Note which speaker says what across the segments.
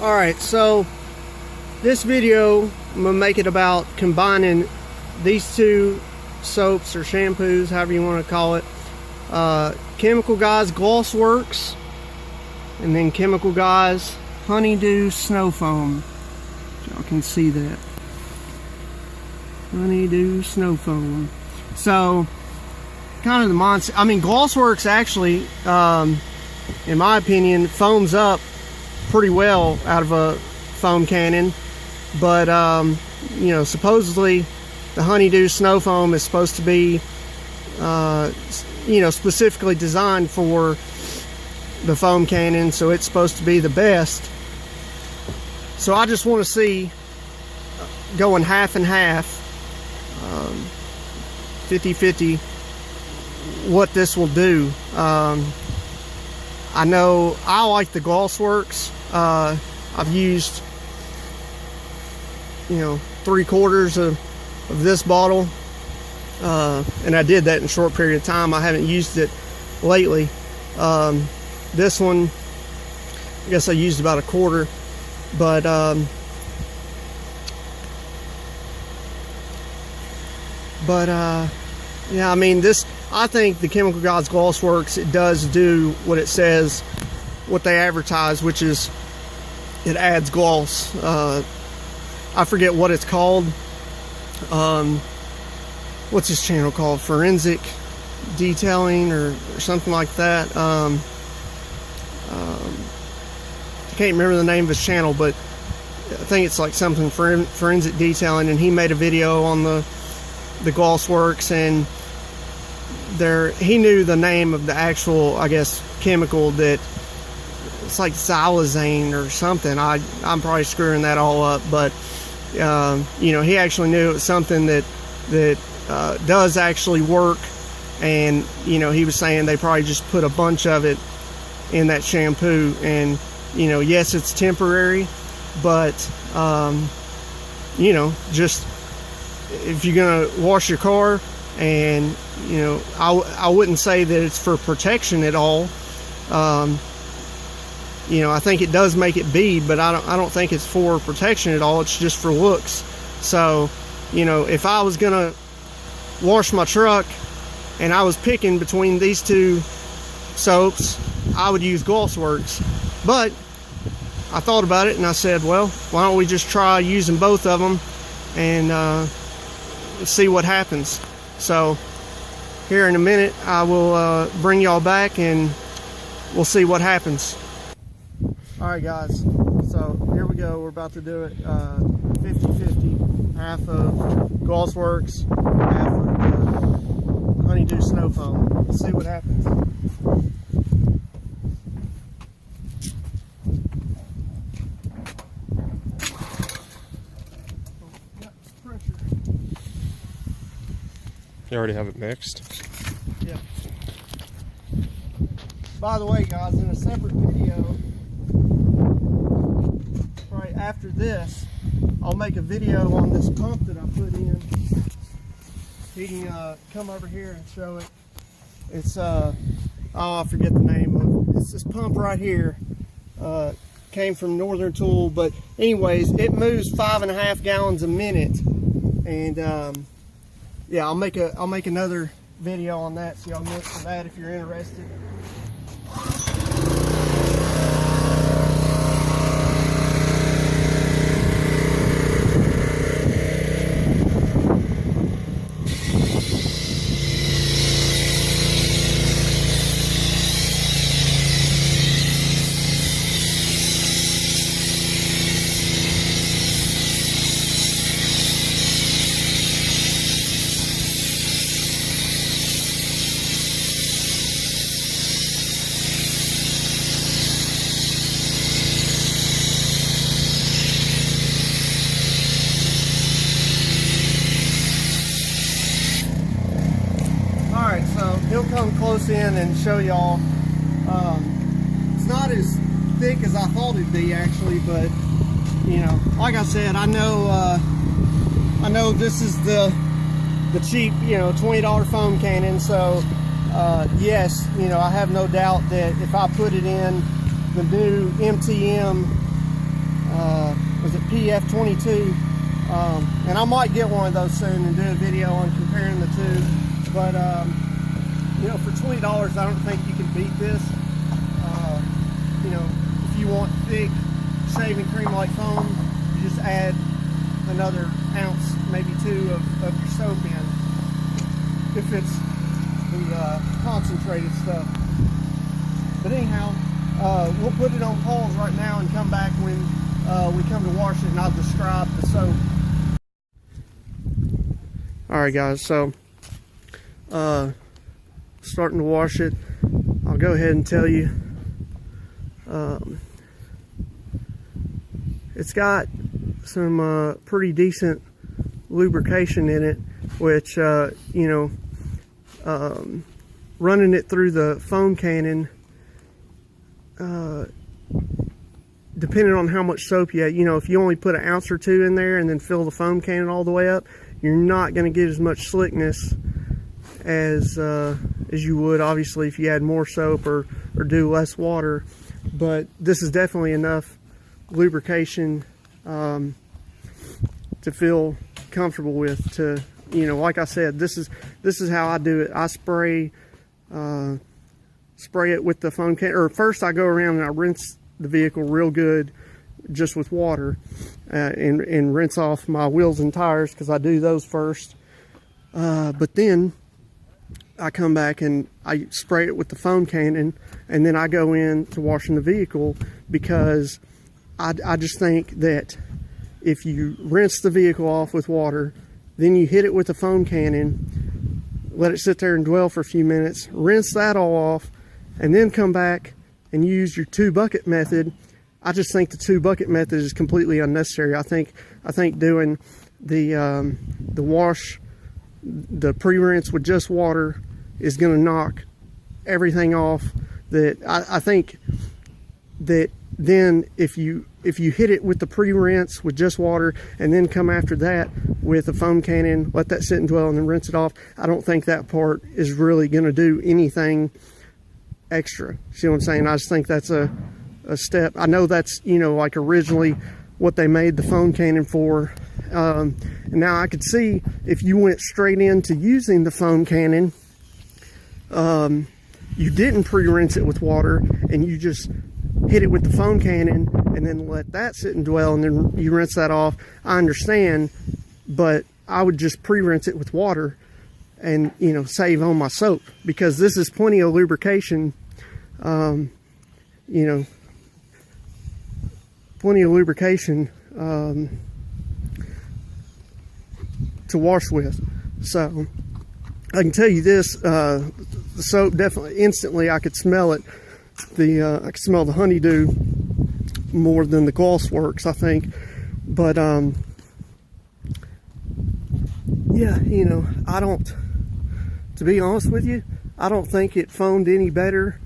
Speaker 1: Alright, so this video, I'm going to make it about combining these two soaps or shampoos, however you want to call it. Chemical Guys Glossworks, and then Chemical Guys Honeydew Snow Foam. Y'all can see that. Honeydew Snow Foam. So, kind of the monster. I mean, Glossworks actually, in my opinion, foams up pretty well out of a foam cannon, but you know, supposedly the Honeydew Snow Foam is supposed to be you know, specifically designed for the foam cannon, so it's supposed to be the best. So I just want to see going half and half, 50-50, what this will do. I know I like the Glossworks. I've used, you know, 3/4 of this bottle, and I did that in a short period of time. I haven't used it lately. This one, I guess I used about 1/4, but yeah, I mean, this, I think the Chemical Guys Glossworks, it does do what it says, what they advertise, which is it adds gloss. I forget what it's called. What's this channel called? Forensic Detailing or something like that. I can't remember the name of his channel, but I think it's like something Forensic Detailing, and he made a video on the Glossworks, and he knew the name of the actual, I guess, chemical that, it's like xylazine or something. I'm probably screwing that all up, but you know, he actually knew it was something that does actually work, and you know, he was saying they probably just put a bunch of it in that shampoo, and you know, yes, it's temporary, but you know, just if you're gonna wash your car, and you know, I wouldn't say that it's for protection at all. You know, I think it does make it bead, but I don't think it's for protection at all. It's just for looks. So, you know, if I was gonna wash my truck and I was picking between these two soaps, I would use Glossworks. But I thought about it and I said, well, why don't we just try using both of them and see what happens. So here in a minute, I will bring y'all back and we'll see what happens. Alright guys, so here we go. We're about to do it 50-50, half of Glossworks, half of Honeydew Snow Foam. Let's see what happens.
Speaker 2: You already have it mixed?
Speaker 1: Yeah. By the way guys, in a separate video, right after this, I'll make a video on this pump that I put in. You can come over here and show it. It's oh, I forget the name of it. It's this pump right here. Came from Northern Tool, but anyways, it moves 5.5 gallons a minute, and yeah, I'll make another video on that, so y'all look for that if you're interested. He'll come close in and show y'all. It's not as thick as I thought it'd be actually, but you know, like I said, I know this is the cheap, you know, $20 foam cannon, so yes, you know, I have no doubt that if I put it in the new MTM was it PF22, and I might get one of those soon and do a video on comparing the two. But you know, for $20, I don't think you can beat this. You know, if you want thick shaving cream like foam, you just add another ounce, maybe two of your soap in, if it's the concentrated stuff. But anyhow, we'll put it on pause right now and come back when we come to wash it, and I'll describe the soap. Alright guys, so starting to wash it. I'll go ahead and tell you, it's got some pretty decent lubrication in it, which you know, running it through the foam cannon, depending on how much soap you have, you know, if you only put an ounce or two in there and then fill the foam cannon all the way up, you're not going to get as much slickness as you would obviously if you add more soap or do less water. But this is definitely enough lubrication to feel comfortable with. To, you know, like I said, this is how I do it. I spray it with the foam can, or first I go around and I rinse the vehicle real good just with water, and rinse off my wheels and tires, because I do those first. But then I come back and I spray it with the foam cannon, and then I go in to washing the vehicle, because I just think that if you rinse the vehicle off with water, then you hit it with the foam cannon, let it sit there and dwell for a few minutes, rinse that all off, and then come back and use your 2-bucket method. I just think the 2-bucket method is completely unnecessary. I think doing the wash, the pre-rinse with just water is going to knock everything off. That I think that then if you hit it with the pre-rinse with just water and then come after that with a foam cannon, let that sit and dwell, and then rinse it off, I don't think that part is really going to do anything extra. See what I'm saying? I just think that's a step. I know that's, you know, like originally what they made the foam cannon for. And now I could see if you went straight into using the foam cannon, you didn't pre-rinse it with water and you just hit it with the foam cannon and then let that sit and dwell, and then you rinse that off. I understand, but I would just pre-rinse it with water and, you know, save on my soap, because this is plenty of lubrication, you know, plenty of lubrication to wash with. So I can tell you this, the soap definitely, instantly I could smell it. I could smell the honeydew more than the Glossworks, I think. But yeah, you know, to be honest with you, I don't think it foamed any better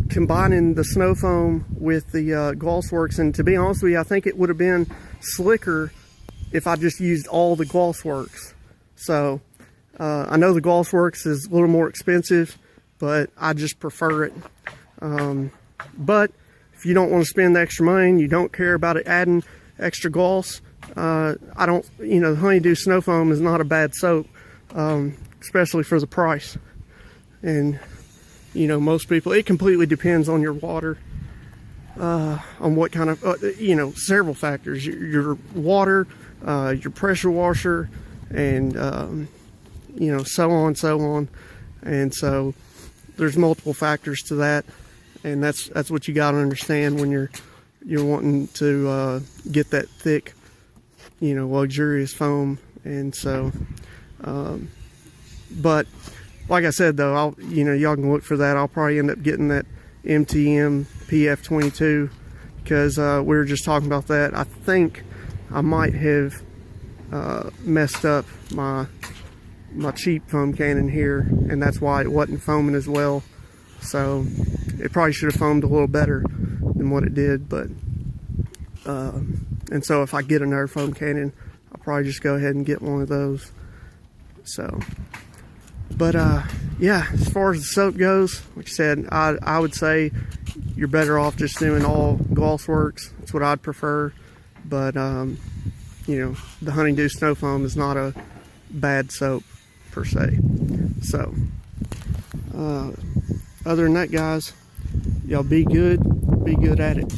Speaker 1: combining the snow foam with the Glossworks. And to be honest with you, I think it would have been slicker if I just used all the Glossworks. So I know the Glossworks is a little more expensive, but I just prefer it. But if you don't want to spend the extra money and you don't care about it adding extra gloss, you know, the honeydew snow foam is not a bad soap, especially for the price. And, you know, most people, it completely depends on your water, on what kind of, you know, several factors. Your water, your pressure washer, and, you know, so on. And so there's multiple factors to that. And that's what you got to understand when you're wanting to get that thick, you know, luxurious foam. And so, but like I said though, you know, y'all can look for that. I'll probably end up getting that MTM PF22, because we were just talking about that. I think I might have messed up my cheap foam cannon here, and that's why it wasn't foaming as well. So it probably should have foamed a little better than what it did. But and so if I get another foam cannon, I'll probably just go ahead and get one of those. So, but yeah, as far as the soap goes, like I said, I would say you're better off just doing all Glossworks. That's what I'd prefer. But you know, the Honeydew Snow Foam is not a bad soap per se. So other than that, guys, y'all be good at it.